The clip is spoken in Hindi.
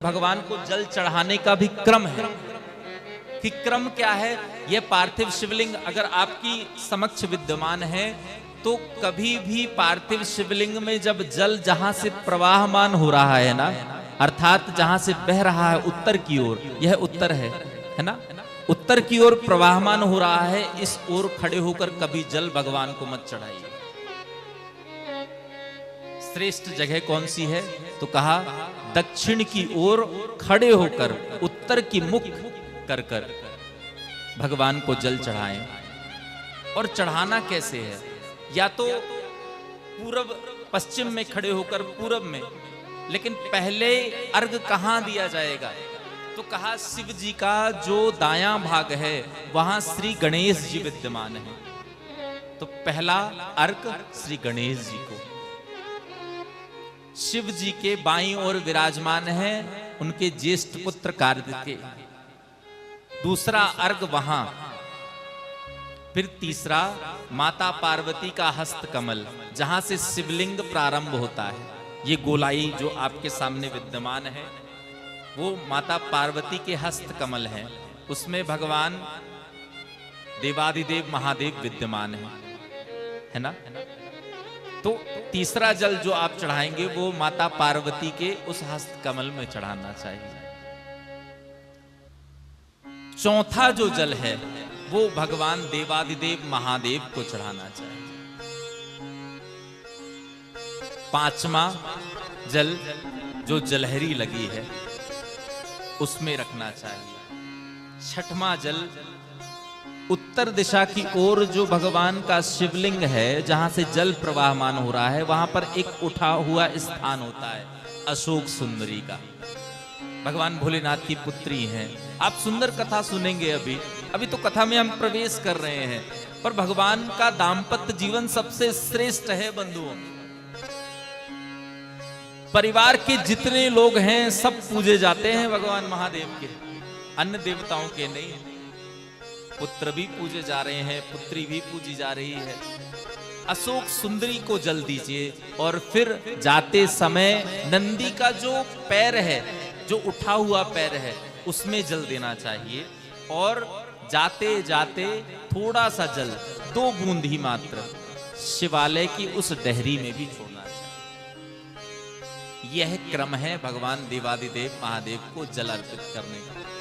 भगवान को जल चढ़ाने का भी क्रम है कि क्रम क्या है। यह पार्थिव शिवलिंग अगर आपकी समक्ष विद्यमान है तो कभी भी पार्थिव शिवलिंग में जब जल जहां से प्रवाहमान हो रहा है ना, अर्थात जहां से बह रहा है उत्तर की ओर, यह उत्तर है ना, उत्तर की ओर प्रवाहमान हो रहा है, इस ओर खड़े होकर कभी जल भगवान को मत चढ़ाइए। श्रेष्ठ जगह कौन सी है तो कहा दक्षिण की ओर खड़े होकर उत्तर की मुख कर कर भगवान को जल चढ़ाएं। और चढ़ाना कैसे है, या तो पूरब पश्चिम में खड़े होकर पूरब में, लेकिन पहले अर्घ कहां दिया जाएगा तो कहा शिव जी का जो दायां भाग है वहां श्री गणेश जी विद्यमान है, तो पहला अर्घ श्री गणेश जी को। शिव जी के बाईं ओर विराजमान है उनके ज्येष्ठ पुत्र कार्तिकेय, दूसरा अर्घ वहां, फिर तीसरा माता पार्वती का हस्त कमल जहां से शिवलिंग प्रारंभ होता है। ये गोलाई जो आपके सामने विद्यमान है वो माता पार्वती के हस्त कमल है, उसमें भगवान देवादिदेव महादेव विद्यमान है ना। तो तीसरा जल जो आप चढ़ाएंगे वो माता पार्वती के उस हस्त कमल में चढ़ाना चाहिए। चौथा जो जल है वो भगवान देवादिदेव महादेव को चढ़ाना चाहिए। पांचवा जल जो जलहरी लगी है उसमें रखना चाहिए। छठवां जल उत्तर दिशा की ओर जो भगवान का शिवलिंग है जहां से जल प्रवाहमान हो रहा है वहां पर एक उठा हुआ स्थान होता है अशोक सुंदरी का। भगवान भोलेनाथ की पुत्री हैं। आप सुंदर कथा सुनेंगे। अभी तो कथा में हम प्रवेश कर रहे हैं, पर भगवान का दाम्पत्य जीवन सबसे श्रेष्ठ है बंधुओं। परिवार के जितने लोग हैं सब पूजे जाते हैं भगवान महादेव के, अन्य देवताओं के नहीं। पुत्र भी पूजे जा रहे हैं, पुत्री भी पूजी जा रही है। अशोक सुंदरी को जल दीजिए और फिर जाते समय नंदी का जो पैर है, जो उठा हुआ पैर है, उसमें जल देना चाहिए। और जाते जाते थोड़ा सा जल, 2 बूंद ही मात्र, शिवालय की उस डहरी में भी छोड़ना चाहिए। यह क्रम है भगवान देवादिदेव महादेव को जल अर्पित करने का।